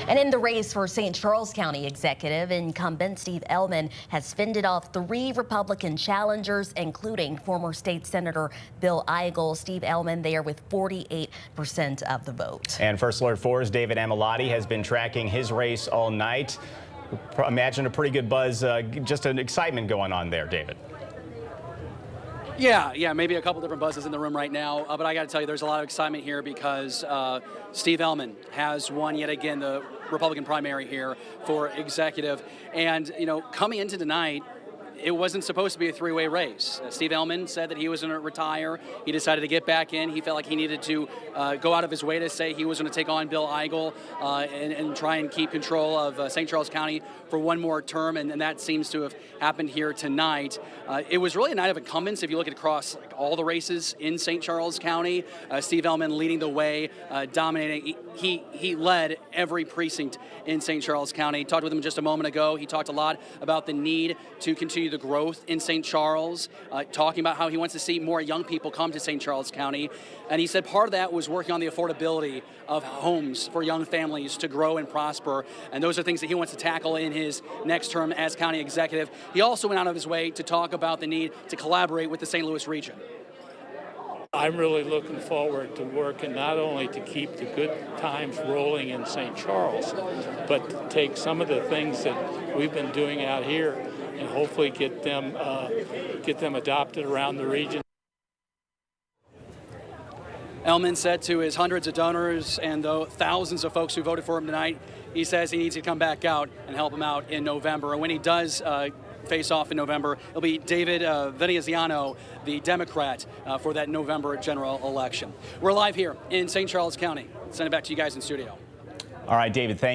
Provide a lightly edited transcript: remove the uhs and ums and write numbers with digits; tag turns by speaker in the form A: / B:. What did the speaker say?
A: And in the race for St. Charles County Executive, incumbent Steve Ehlmann has fended off 3 Republican challengers, including former state Senator Bill Eigel. Steve Ehlmann there with 48% of the vote.
B: And First Alert 4's David Amilati has been tracking his race all night. Imagine a pretty good buzz, just an excitement going on there, David.
C: Yeah, maybe a couple different buzzes in the room right now, but I got to tell you, there's a lot of excitement here because Steve Ehlmann has won yet again the Republican primary here for executive. And, you know, coming into tonight, it wasn't supposed to be a 3-way race. Steve Ehlmann said that he was going to retire. He decided to get back in. He felt like he needed to go out of his way to say he was going to take on Bill Eigel and try and keep control of St. Charles County for one more term, and that seems to have happened here tonight. It was really a night of incumbents. If you look at across all the races in St. Charles County, Steve Ehlmann leading the way, dominating. He led every precinct in St. Charles County. Talked with him just a moment ago. He talked a lot about the need to continue the growth in St. Charles, talking about how he wants to see more young people come to St. Charles County. And he said part of that was working on the affordability of homes for young families to grow and prosper. And those are things that he wants to tackle in his next term as county executive. He also went out of his way to talk about the need to collaborate with the St. Louis region.
D: I'm really looking forward to working not only to keep the good times rolling in St. Charles, but to take some of the things that we've been doing out here and hopefully get them adopted around the region.
C: Ehlmann said to his hundreds of donors and the thousands of folks who voted for him tonight, he says he needs to come back out and help him out in November. And when he does face off in November, it'll be David Veneziano, the Democrat, for that November general election. We're live here in St. Charles County. Send it back to you guys in studio.
B: All right, David, thank you.